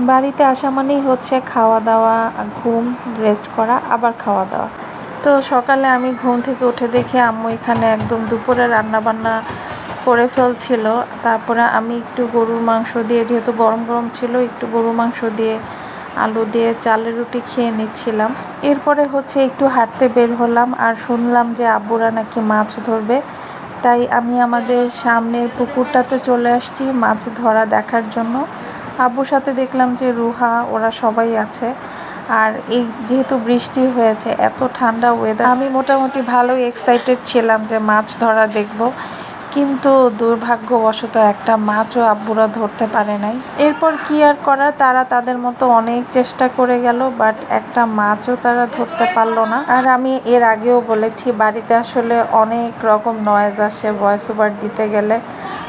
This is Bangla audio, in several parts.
বাড়িতে আসা মানেই হচ্ছে খাওয়া দাওয়া, ঘুম, রেস্ট করা, আবার খাওয়া দাওয়া। তো সকালে আমি ঘুম থেকে উঠে দেখি আম্মু এখানে একদম দুপুরে রান্না বান্না করে ফেলছিল। তারপরে আমি একটু গরুর মাংস দিয়ে, যেহেতু গরম গরম ছিল, একটু গরুর মাংস দিয়ে আলু দিয়ে চালের রুটি খেয়ে নিচ্ছিলাম। এরপরে হচ্ছে একটু হাঁটতে বের হলাম, আর শুনলাম যে আব্বুরা নাকি মাছ ধরবে। তাই আমি আমাদের সামনের পুকুরটাতে চলে আসছি মাছ ধরা দেখার জন্য। আব্বুর সাথে দেখলাম যে রুহা, ওরা সবাই আছে। আর এই যেহেতু বৃষ্টি হয়েছে, এত ঠান্ডা ওয়েদার, আমি মোটামুটি ভালোই এক্সাইটেড ছিলাম যে মাছ ধরা দেখব। কিন্তু দুর্ভাগ্যবশত একটা মাছও আব্বুরা ধরতে পারে নাই। এরপর কি আর করার, তারা তাদের মতো অনেক চেষ্টা করে গেল, বাট একটা মাছও তারা ধরতে পারলো না। আর আমি এর আগেও বলেছি, বাড়িতে আসলে অনেক রকম নয়েজ আসে ভয়েস ওভার দিতে গেলে।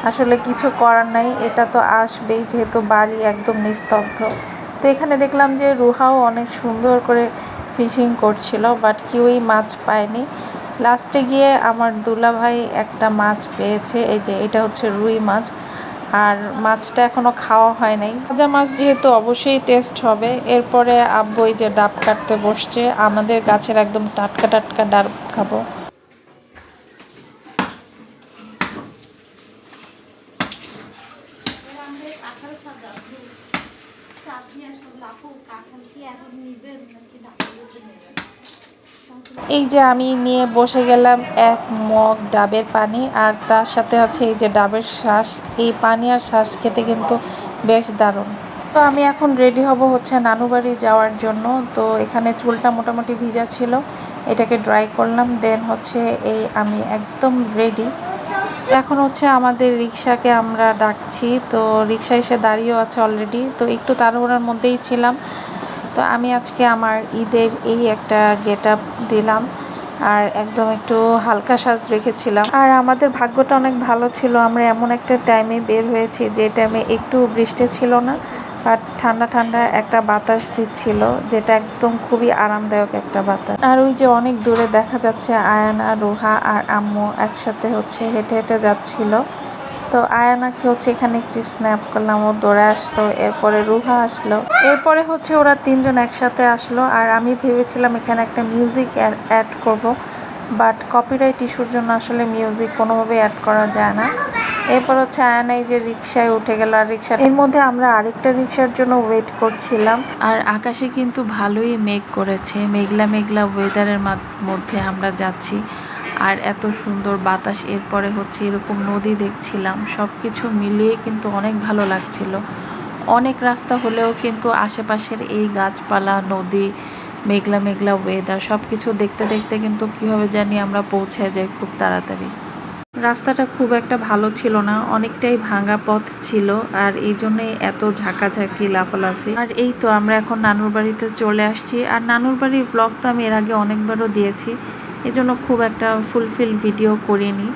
আসলে কিছু করার নাই, এটা তো আসবেই, যেহেতু বাড়ি একদম নিস্তব্ধ। তো এখানে দেখলাম যে রুহাও অনেক সুন্দর করে ফিশিং করছিল, বাট কেউই মাছ পায়নি। লাস্টে গিয়ে আমার দুলাভাই একটা মাছ পেয়েছে, এই যে এটা হচ্ছে রুই মাছ। আর মাছটা এখনো খাওয়া হয় নাই, তাজা মাছ যেহেতু অবশ্যই টেস্ট হবে। এরপরে আব্বু এই যে ডাব কাটতে বসছে, আমাদের গাছের একদম টাটকা টাটকা ডাব খাবো। এই যে আমি নিয়ে বসে গেলাম এক মগ ডাবের পানি, আর তার সাথে আছে এই যে ডাবের শ্বাস। এই পানি আর শ্বাস খেতে কিন্তু বেশ দারুণ। তো আমি এখন রেডি হব হচ্ছে নানু বাড়ি যাওয়ার জন্য। তো এখানে চুলটা মোটামুটি ভিজা ছিল, এটাকে ড্রাই করলাম, দেন হচ্ছে এই আমি একদম রেডি। এখন হচ্ছে আমাদের রিক্সাকে আমরা ডাকছি, তো রিক্সা এসে দাঁড়িয়েও আছে অলরেডি। তো একটু তাড়াহুড়ার মধ্যেই ছিলাম। তো আমি আজকে আমার ঈদের এই একটা গেট আপ দিলাম, আর একদম একটু হালকা সাজ রেখেছিলাম। আর আমাদের ভাগ্যটা অনেক ভালো ছিল, আমরা এমন একটা টাইমে বের হয়েছি যে টাইমে একটু বৃষ্টি ছিল না, বাট ঠান্ডা ঠান্ডা একটা বাতাস দিচ্ছিল, যেটা একদম খুবই আরামদায়ক একটা বাতাস। আর ওই যে অনেক দূরে দেখা যাচ্ছে আয়ানা, রুহা আর আম্মু একসাথে হচ্ছে হেঁটে হেঁটে যাচ্ছিল। তো আয়ানাকে হচ্ছে এখানে একটি স্ন্যাপ করলাম, ও দৌড়ে আসলো। এরপরে রুহা আসলো, এরপরে হচ্ছে ওরা তিনজন একসাথে আসলো। আর আমি ভেবেছিলাম এখানে একটা মিউজিক অ্যাড করব, বাট কপিরাইট ইস্যুর জন্য আসলে মিউজিক কোনোভাবে অ্যাড করা যায় না। এরপর হচ্ছে আয়ানা এই যে রিক্সায় উঠে গেল, আর রিক্সা এর মধ্যে আমরা আরেকটা রিক্সার জন্য ওয়েট করছিলাম। আর আকাশে কিন্তু ভালোই মেঘ করেছে, মেঘলা মেঘলা ওয়েদারের মধ্যে আমরা যাচ্ছি, আর এত সুন্দর বাতাস। এরপরে হচ্ছে এরকম নদী দেখছিলাম, সব কিছু মিলিয়ে কিন্তু অনেক ভালো লাগছিল। অনেক রাস্তা হলেও কিন্তু আশেপাশের এই গাছপালা, নদী, মেঘলা মেঘলা ওয়েদার, সব কিছু দেখতে দেখতে কিন্তু কীভাবে জানি আমরা পৌঁছে যাই খুব তাড়াতাড়ি। রাস্তাটা খুব একটা ভালো ছিল না, অনেকটাই ভাঙা পথ ছিল, আর এই জন্যই এত ঝাঁকাঝাঁকি, লাফালাফি। আর এই তো আমরা এখন নানুর বাড়িতে চলে আসছি। আর নানুর বাড়ির ব্লগ তো আমি এর আগে অনেকবারও দিয়েছি, এজন্য খুব একটা ফুলফিল ভিডিও করিনি।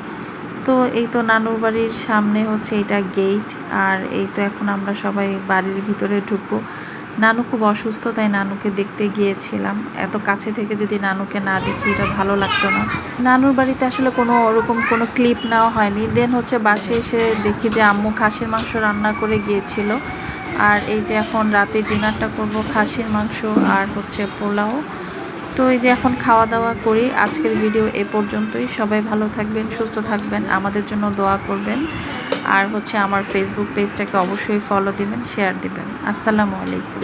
তো এই তো নানুর বাড়ির সামনে হচ্ছে এটা গেট, আর এই তো এখন আমরা সবাই বাড়ির ভিতরে ঢুকবো। নানু খুব অসুস্থ, তাই নানুকে দেখতে গিয়েছিলাম। এত কাছে থেকে যদি নানুকে না দেখি এটা ভালো লাগতো না। নানুর বাড়িতে আসলে কোনো ওরকম কোনো ক্লিপ নেওয়া হয়নি। দেন হচ্ছে বাসে এসে দেখি যে আম্মু খাসির মাংস রান্না করে গিয়েছিল। আর এই যে এখন রাতে ডিনারটা করব খাসির মাংস আর হচ্ছে পোলাও। তো এই যে এখন খাওয়া দাওয়া করি। আজকের ভিডিও এ পর্যন্তই। সবাই ভালো থাকবেন, সুস্থ থাকবেন, আমাদের জন্য দোয়া করবেন। আর হচ্ছে আমার ফেসবুক পেজটাকে অবশ্যই ফলো দিবেন, শেয়ার দিবেন। আসসালামু আলাইকুম।